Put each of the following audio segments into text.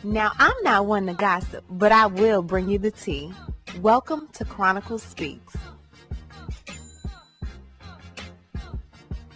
Now, I'm not one to gossip, but I will bring you the tea. Welcome to Chronicle Speaks.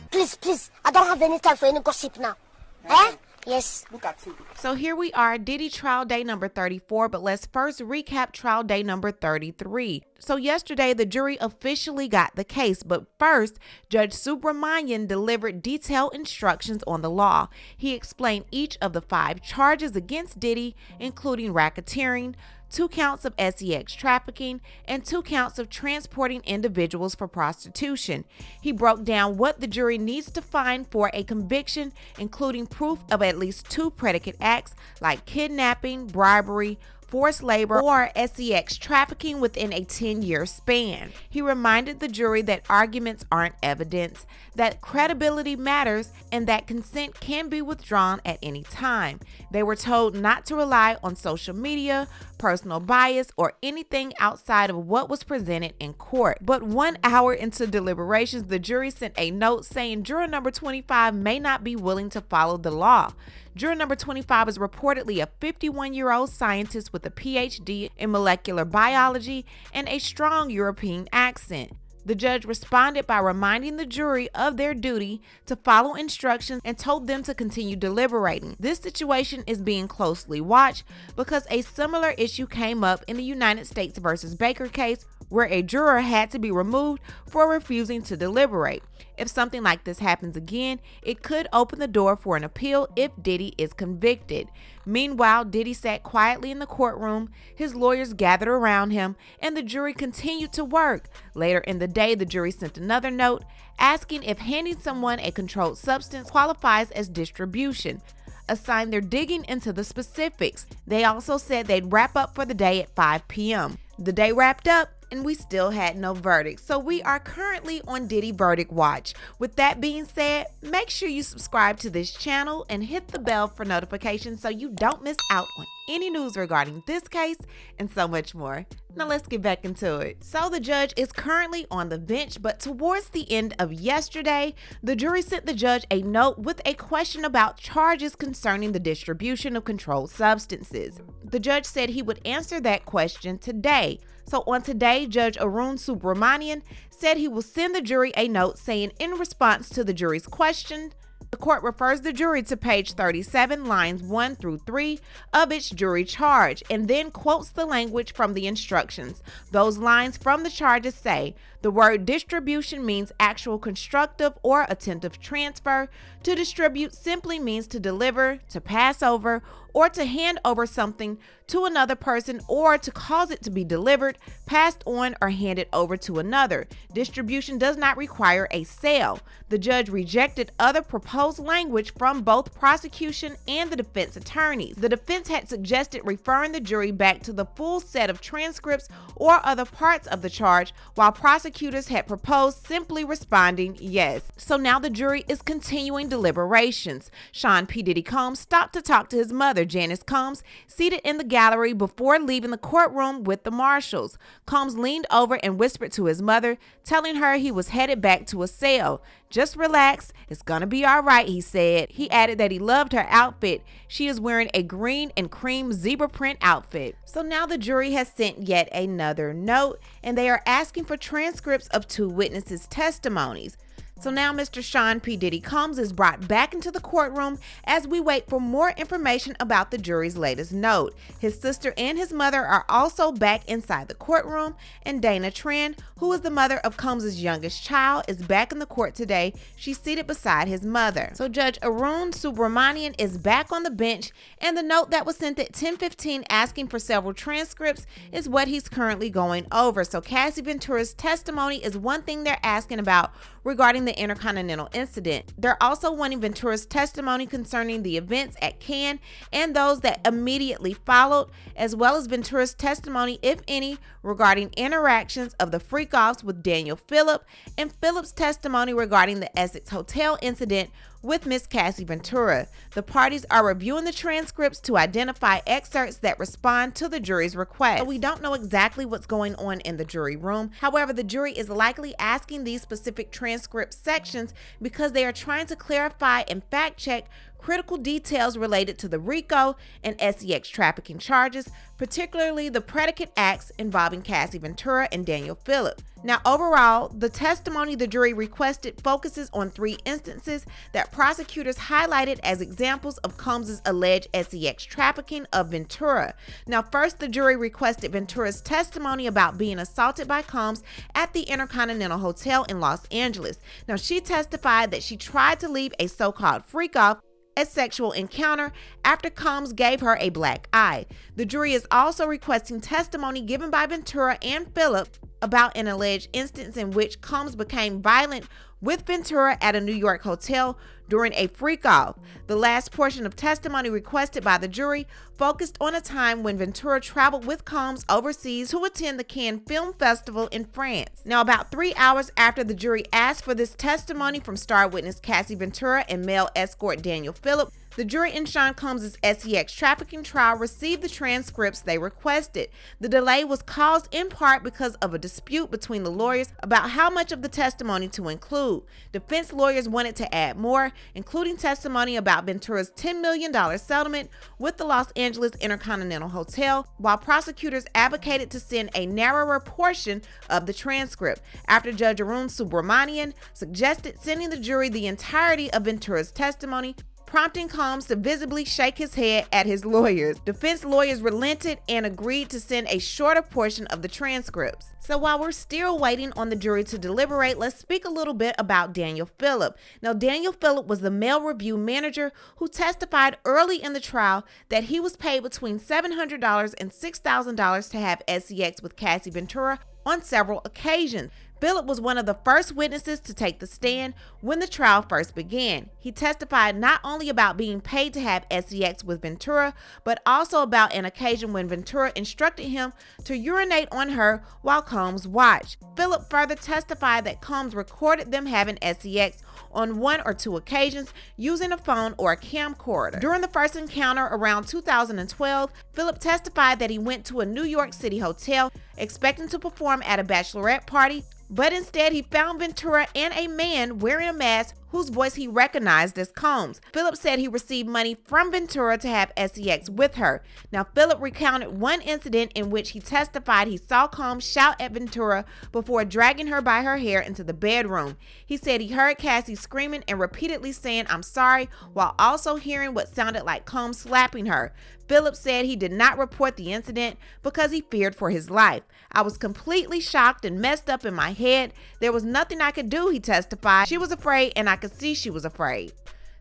Please, I don't have any time for any gossip now. Eh? Yes. Look at you. So here we are, Diddy trial day number 34, but let's first recap trial day number 33. So yesterday, the jury officially got the case, but first, Judge Subramanian delivered detailed instructions on the law. He explained each of the 5 charges against Diddy, including racketeering, 2 counts of sex trafficking, and 2 counts of transporting individuals for prostitution. He broke down what the jury needs to find for a conviction, including proof of at least 2 predicate acts like kidnapping, bribery, forced labor, or sex trafficking within a 10-year span. He reminded the jury that arguments aren't evidence, that credibility matters, and that consent can be withdrawn at any time. They were told not to rely on social media, personal bias, or anything outside of what was presented in court. But 1 hour into deliberations, the jury sent a note saying juror number 25 may not be willing to follow the law. Juror number 25 is reportedly a 51-year-old scientist with a PhD in molecular biology and a strong European accent. The judge responded by reminding the jury of their duty to follow instructions and told them to continue deliberating. This situation is being closely watched because a similar issue came up in the United States versus Baker case, where a juror had to be removed for refusing to deliberate. If something like this happens again, it could open the door for an appeal if Diddy is convicted. Meanwhile, Diddy sat quietly in the courtroom, his lawyers gathered around him, and the jury continued to work. Later in the day, the jury sent another note asking if handing someone a controlled substance qualifies as distribution. A sign they're digging into the specifics. They also said they'd wrap up for the day at 5 p.m. The day wrapped up, and we still had no verdict. So we are currently on Diddy verdict watch. With that being said, make sure you subscribe to this channel and hit the bell for notifications so you don't miss out on any news regarding this case and so much more. Now let's get back into it. So the judge is currently on the bench, but towards the end of yesterday, the jury sent the judge a note with a question about charges concerning the distribution of controlled substances. The judge said he would answer that question today. So on today, Judge Arun Subramanian said he will send the jury a note saying in response to the jury's question, the court refers the jury to page 37, lines 1 through 3 of its jury charge, and then quotes the language from the instructions. Those lines from the charges say, the word distribution means actual constructive or attempted transfer. To distribute simply means to deliver, to pass over, or to hand over something to another person, or to cause it to be delivered, passed on, or handed over to another. Distribution does not require a sale. The judge rejected other proposed language from both prosecution and the defense attorneys. The defense had suggested referring the jury back to the full set of transcripts or other parts of the charge, while prosecutors had proposed simply responding yes. So now the jury is continuing deliberations. Sean P. Diddy Combs stopped to talk to his mother, Janice Combs, seated in the gallery before leaving the courtroom with the marshals. Combs leaned over and whispered to his mother, telling her he was headed back to a cell. Just relax, it's gonna be all right, he said. He added that he loved her outfit. She is wearing a green and cream zebra print outfit. So now the jury has sent yet another note, and they are asking for transcripts of 2 witnesses' testimonies. So now Mr. Sean P. Diddy Combs is brought back into the courtroom as we wait for more information about the jury's latest note. His sister and his mother are also back inside the courtroom, and Dana Tran, who is the mother of Combs' youngest child, is back in the court today. She's seated beside his mother. So Judge Arun Subramanian is back on the bench, and the note that was sent at 10:15 asking for several transcripts is what he's currently going over. So Cassie Ventura's testimony is one thing they're asking about regarding the Intercontinental incident. They're also wanting Ventura's testimony concerning the events at Cannes and those that immediately followed, as well as Ventura's testimony, if any, regarding interactions of the freak-offs with Daniel Phillip, and Phillip's testimony regarding the Essex Hotel incident with Miss Cassie Ventura. The parties are reviewing the transcripts to identify excerpts that respond to the jury's request. So we don't know exactly what's going on in the jury room. However, the jury is likely asking these specific transcript sections because they are trying to clarify and fact check critical details related to the RICO and SEX trafficking charges, particularly the predicate acts involving Cassie Ventura and Daniel Phillip. Now, overall, the testimony the jury requested focuses on 3 instances that prosecutors highlighted as examples of Combs' alleged SEX trafficking of Ventura. Now, first, the jury requested Ventura's testimony about being assaulted by Combs at the Intercontinental Hotel in Los Angeles. Now, she testified that she tried to leave a so-called freak-off, a sexual encounter, after Combs gave her a black eye. The jury is also requesting testimony given by Ventura and Phillip about an alleged instance in which Combs became violent with Ventura at a New York hotel during a freak-off. The last portion of testimony requested by the jury focused on a time when Ventura traveled with Combs overseas to attend the Cannes Film Festival in France. Now, about 3 hours after the jury asked for this testimony from star witness Cassie Ventura and male escort Daniel Phillip, the jury in Sean Combs' SEX trafficking trial received the transcripts they requested. The delay was caused in part because of a dispute between the lawyers about how much of the testimony to include. Defense lawyers wanted to add more, including testimony about Ventura's $10 million settlement with the Los Angeles Intercontinental Hotel, while prosecutors advocated to send a narrower portion of the transcript. After Judge Arun Subramanian suggested sending the jury the entirety of Ventura's testimony, prompting Combs to visibly shake his head at his lawyers. Defense lawyers relented and agreed to send a shorter portion of the transcripts. So while we're still waiting on the jury to deliberate, let's speak a little bit about Daniel Phillip. Now, Daniel Phillip was the mail review manager who testified early in the trial that he was paid between $700 and $6,000 to have SEX with Cassie Ventura on several occasions. Phillip was one of the first witnesses to take the stand when the trial first began. He testified not only about being paid to have SEX with Ventura, but also about an occasion when Ventura instructed him to urinate on her while Combs watched. Phillip further testified that Combs recorded them having SEX on 1 or 2 occasions using a phone or a camcorder. During the first encounter around 2012, Phillip testified that he went to a New York City hotel expecting to perform at a bachelorette party, but instead he found Ventura and a man wearing a mask whose voice he recognized as Combs. Phillip said he received money from Ventura to have SEX with her. Now, Phillip recounted one incident in which he testified he saw Combs shout at Ventura before dragging her by her hair into the bedroom. He said he heard Cassie screaming and repeatedly saying, "I'm sorry," while also hearing what sounded like Combs slapping her. Phillip said he did not report the incident because he feared for his life. "I was completely shocked and messed up in my head. There was nothing I could do," he testified. "She was afraid and I could see she was afraid."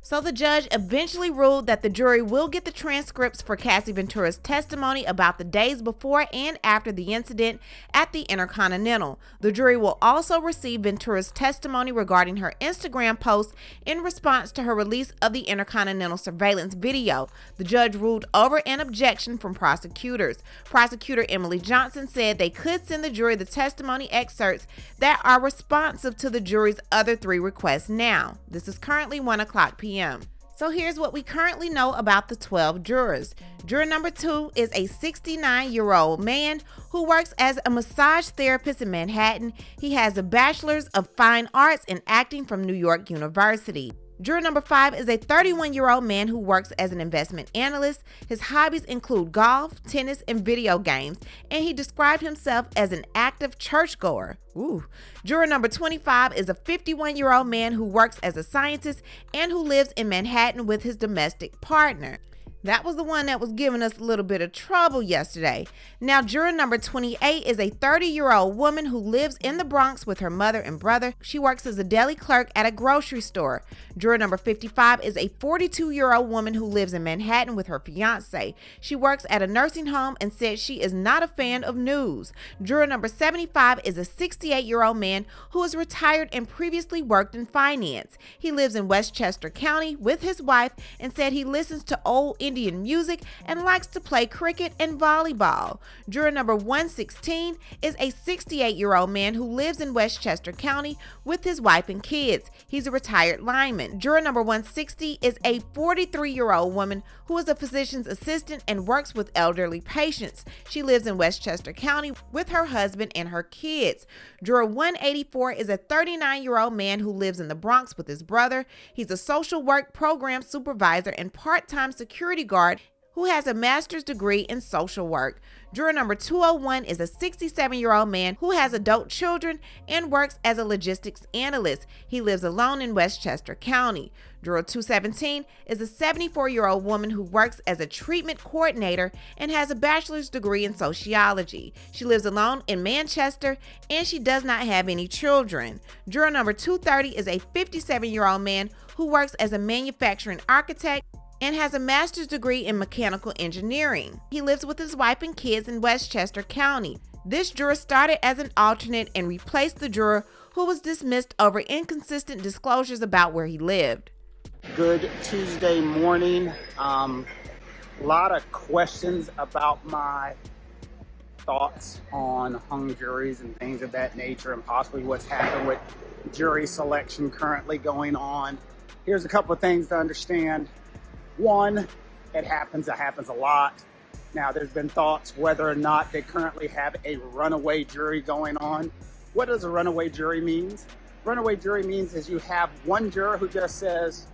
So the judge eventually ruled that the jury will get the transcripts for Cassie Ventura's testimony about the days before and after the incident at the Intercontinental. The jury will also receive Ventura's testimony regarding her Instagram post in response to her release of the Intercontinental surveillance video. The judge ruled over an objection from prosecutors. Prosecutor Emily Johnson said they could send the jury the testimony excerpts that are responsive to the jury's other 3 requests now. This is currently 1:00 p.m. So here's what we currently know about the 12 jurors. Juror number 2 is a 69-year-old man who works as a massage therapist in Manhattan. He has a bachelor's of fine arts in acting from New York University. Juror number 5 is a 31-year-old man who works as an investment analyst. His hobbies include golf, tennis, and video games, and he described himself as an active churchgoer. Ooh. Juror number 25 is a 51-year-old man who works as a scientist and who lives in Manhattan with his domestic partner. That was the one that was giving us a little bit of trouble yesterday. Now, juror number 28 is a 30-year-old woman who lives in the Bronx with her mother and brother. She works as a deli clerk at a grocery store. Juror number 55 is a 42-year-old woman who lives in Manhattan with her fiance. She works at a nursing home and says she is not a fan of news. Juror number 75 is a 68-year-old man who is retired and previously worked in finance. He lives in Westchester County with his wife and said he listens to old Indian music and likes to play cricket and volleyball. Juror number 116 is a 68-year-old man who lives in Westchester County with his wife and kids. He's a retired lineman. Juror number 160 is a 43-year-old woman who is a physician's assistant and works with elderly patients. She lives in Westchester County with her husband and her kids. Juror 184 is a 39-year-old man who lives in the Bronx with his brother. He's a social work program supervisor and part-time security guard who has a master's degree in social work. Juror number 201 is a 67-year-old man who has adult children and works as a logistics analyst. He lives alone in Westchester County. Juror 217 is a 74-year-old woman who works as a treatment coordinator and has a bachelor's degree in sociology. She lives alone in Manchester and she does not have any children. Juror number 230 is a 57-year-old man who works as a manufacturing architect and has a master's degree in mechanical engineering. He lives with his wife and kids in Westchester County. This juror started as an alternate and replaced the juror who was dismissed over inconsistent disclosures about where he lived. Good Tuesday morning. A lot of questions about my thoughts on hung juries and things of that nature, and possibly what's happened with jury selection currently going on. Here's a couple of things to understand. One, it happens a lot. Now, there's been thoughts whether or not they currently have a runaway jury going on. What does a runaway jury mean? Runaway jury means is you have one juror who just says,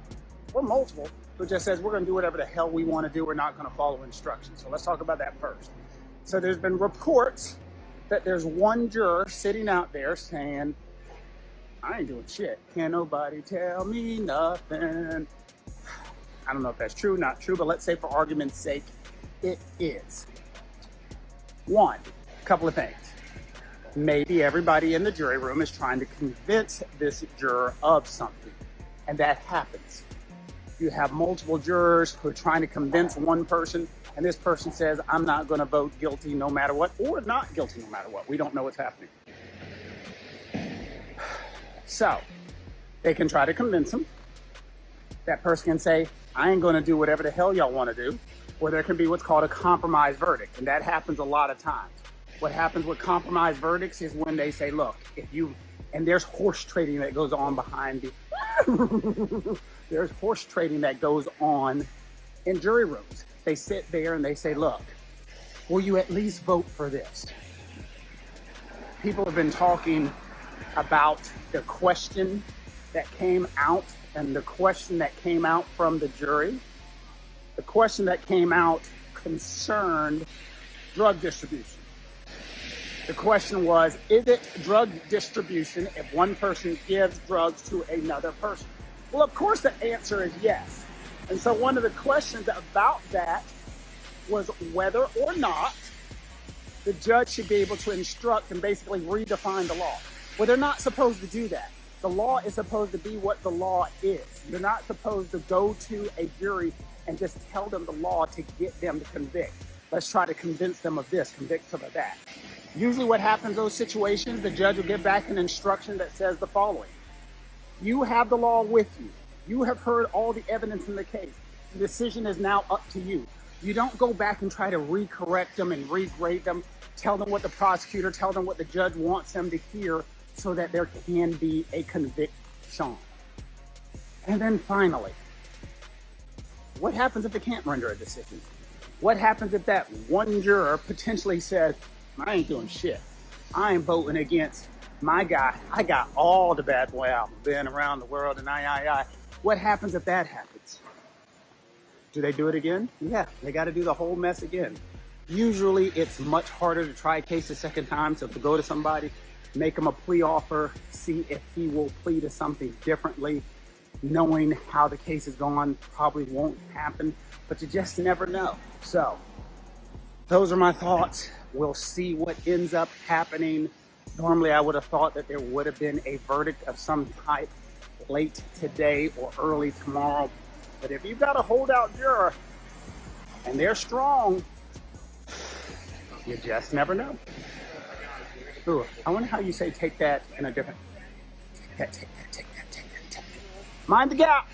or multiple, who just says, we're going to do whatever the hell we want to do. We're not going to follow instructions. So let's talk about that first. So there's been reports that there's one juror sitting out there saying, I ain't doing shit. Can't nobody tell me nothing. I don't know if that's true, not true, but let's say for argument's sake, it is. One, couple of things. Maybe everybody in the jury room is trying to convince this juror of something, and that happens. You have multiple jurors who are trying to convince one person, and this person says, I'm not going to vote guilty no matter what, or not guilty no matter what. We don't know what's happening. So, they can try to convince him. That person can say, I ain't going to do whatever the hell y'all want to do. Or there can be what's called a compromise verdict. And that happens a lot of times. What happens with compromise verdicts is when they say, look, and there's horse trading that goes on behind there's horse trading that goes on in jury rooms. They sit there and they say, look, will you at least vote for this? People have been talking about the question that came out and the question that came out from the jury. The question that came out concerned drug distribution. The question was, is it drug distribution if one person gives drugs to another person? Well, of course the answer is yes. And so one of the questions about that was whether or not the judge should be able to instruct and basically redefine the law. Well, they're not supposed to do that. The law is supposed to be what the law is. You're not supposed to go to a jury and just tell them the law to get them to convict. Let's try to convince them of this, convict them of that. Usually what happens in those situations, the judge will give back an instruction that says the following. You have the law with you. You have heard all the evidence in the case. The decision is now up to you. You don't go back and try to recorrect them and regrade them, tell them what the prosecutor, tell them what the judge wants them to hear so that there can be a conviction. And then finally, what happens if they can't render a decision? What happens if that one juror potentially says, I ain't doing shit. I ain't voting against my guy. I got all the bad boy albums, been around the world and I. What happens if that happens? Do they do it again? Yeah, they got to do the whole mess again. Usually it's much harder to try a case a second time. So to go to somebody, make him a plea offer, see if he will plead to something differently, knowing how the case is going probably won't happen, but you just never know. So those are my thoughts. We'll see what ends up happening. Normally I would have thought that there would have been a verdict of some type late today or early tomorrow. But if you've got a holdout juror and they're strong, you just never know. Ooh, I wonder how you say take that in a different... Take that. Mind the gap.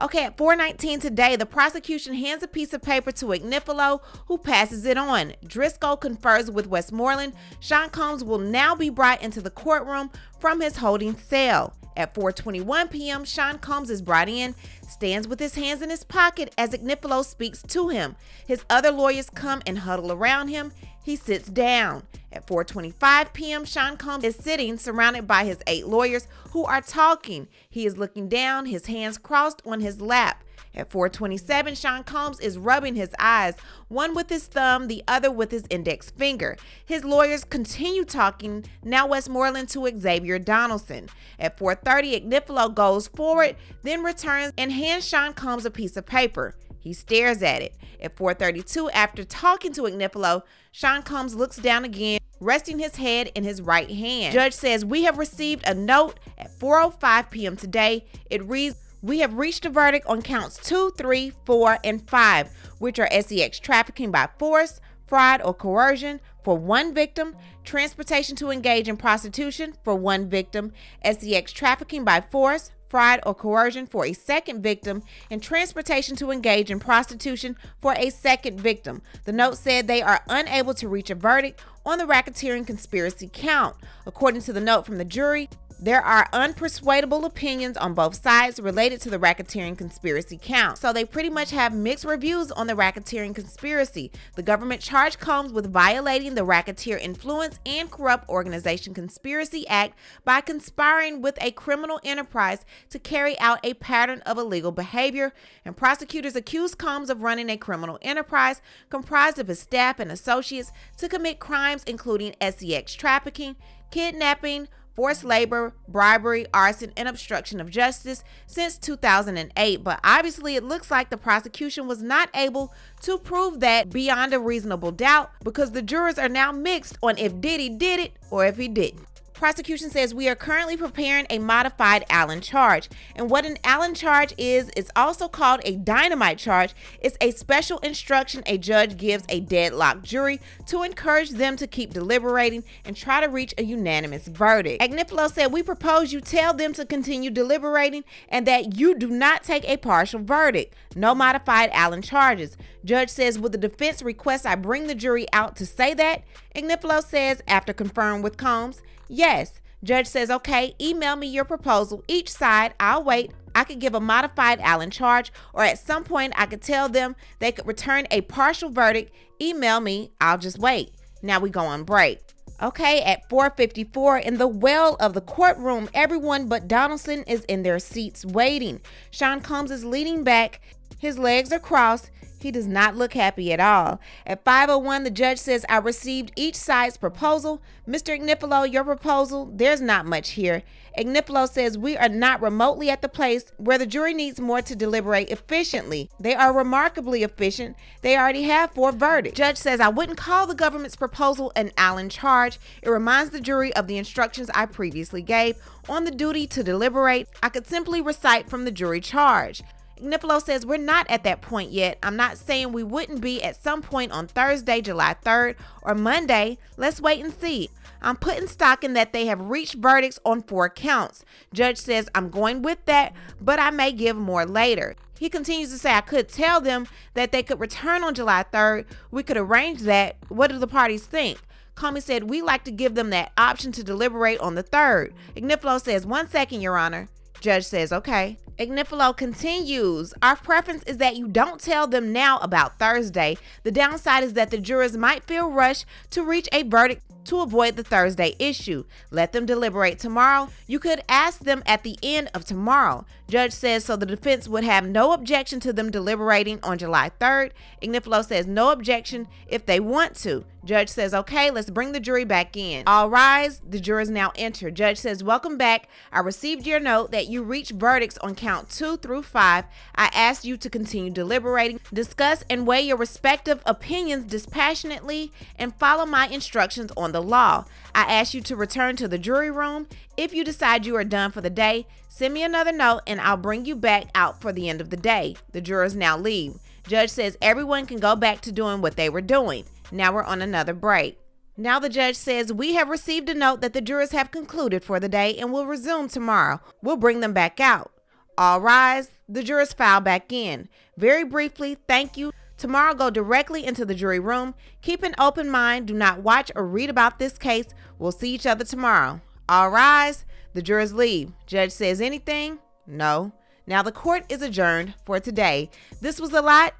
Okay, at 4:19 today, the prosecution hands a piece of paper to Agnifilo, who passes it on. Driscoll confers with Westmoreland. Sean Combs will now be brought into the courtroom from his holding cell. At 4:21 p.m., Sean Combs is brought in, stands with his hands in his pocket as Agnifilo speaks to him. His other lawyers come and huddle around him. He sits down. At 4:25 p.m., Sean Combs is sitting surrounded by his 8 lawyers who are talking. He is looking down, his hands crossed on his lap. At 4:27, Sean Combs is rubbing his eyes, one with his thumb, the other with his index finger. His lawyers continue talking, now Westmoreland to Xavier Donaldson. At 4:30, Agnifilo goes forward, then returns and hands Sean Combs a piece of paper. He stares at it. At 4:32, after talking to Agnifilo, Sean Combs looks down again, resting his head in his right hand. Judge says, we have received a note at 4:05 p.m. today. It reads, we have reached a verdict on counts 2, 3, 4, and 5, which are sex trafficking by force, fraud, or coercion for 1 victim, transportation to engage in prostitution for 1 victim, sex trafficking by force, fraud, or coercion for a 2nd victim, and transportation to engage in prostitution for a 2nd victim. The note said they are unable to reach a verdict on the racketeering conspiracy count. According to the note from the jury, there are unpersuadable opinions on both sides related to the racketeering conspiracy count. So they pretty much have mixed reviews on the racketeering conspiracy. The government charged Combs with violating the Racketeer Influence and Corrupt Organization Conspiracy Act by conspiring with a criminal enterprise to carry out a pattern of illegal behavior. And prosecutors accused Combs of running a criminal enterprise comprised of his staff and associates to commit crimes including sex trafficking, kidnapping, forced labor, bribery, arson, and obstruction of justice since 2008. But obviously it looks like the prosecution was not able to prove that beyond a reasonable doubt because the jurors are now mixed on if Diddy did it or if he didn't. Prosecution says we are currently preparing a modified Allen charge. And what an Allen charge is, it's also called a dynamite charge. It's a special instruction a judge gives a deadlocked jury to encourage them to keep deliberating and try to reach a unanimous verdict. Agnifilo said, we propose you tell them to continue deliberating and that you do not take a partial verdict. No modified Allen charges. Judge says, would the defense request I bring the jury out to say that? Agnifilo says, after conferring with Combs, yes. Judge says, okay, email me your proposal. Each side, I'll wait. I could give a modified Allen charge, or at some point I could tell them they could return a partial verdict. Email me, I'll just wait. Now we go on break. Okay, at 4:54 in the well of the courtroom, everyone but Donaldson is in their seats waiting. Sean Combs is leaning back. His legs are crossed. He does not look happy at all. At 5:01, the judge says, I received each side's proposal. Mr. Agnifilo, your proposal, there's not much here. Agnifilo says, we are not remotely at the place where the jury needs more to deliberate efficiently. They are remarkably efficient. They already have 4 verdicts. Judge says, I wouldn't call the government's proposal an Allen charge. It reminds the jury of the instructions I previously gave on the duty to deliberate. I could simply recite from the jury charge. Agnifilo says, we're not at that point yet. I'm not saying we wouldn't be at some point on Thursday, July 3rd or Monday. Let's wait and see. I'm putting stock in that they have reached verdicts on 4 counts. Judge says, I'm going with that, but I may give more later. He continues to say, I could tell them that they could return on July 3rd. We could arrange that. What do the parties think? Comey said, we like to give them that option to deliberate on the 3rd. Agnifilo says, 1 second, Your Honor. Judge says, okay. Agnifilo continues, our preference is that you don't tell them now about Thursday. The downside is that the jurors might feel rushed to reach a verdict to avoid the Thursday issue. Let them deliberate tomorrow. You could ask them at the end of tomorrow. Judge says, so the defense would have no objection to them deliberating on July 3rd. Agnifilo says no objection if they want to. Judge says, okay, let's bring the jury back in. All rise. The jurors now enter. Judge says, welcome back. I received your note that you reached verdicts on count 2 through 5. I asked you to continue deliberating, discuss and weigh your respective opinions dispassionately, and follow my instructions on the law. I asked you to return to the jury room. If you decide you are done for the day, send me another note and I'll bring you back out for the end of the day. The jurors now leave. Judge says everyone can go back to doing what they were doing. Now we're on another break. Now the judge says, we have received a note that the jurors have concluded for the day and will resume tomorrow. We'll bring them back out. All rise. The jurors file back in. Very briefly, thank you. Tomorrow, go directly into the jury room. Keep an open mind. Do not watch or read about this case. We'll see each other tomorrow. All rise. The jurors leave. Judge says anything? No. Now the court is adjourned for today. This was a lot.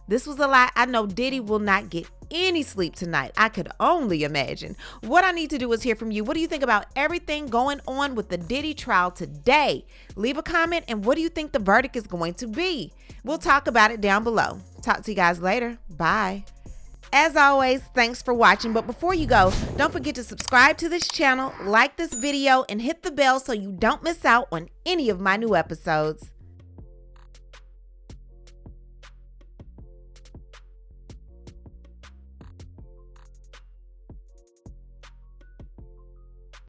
I know Diddy will not get any sleep tonight. I could only imagine. What I need to do is hear from you. What do you think about everything going on with the Diddy trial today? Leave a comment, and what do you think the verdict is going to be? We'll talk about it down below. Talk to you guys later. Bye. As always, thanks for watching. But before you go, don't forget to subscribe to this channel, like this video, and hit the bell so you don't miss out on any of my new episodes.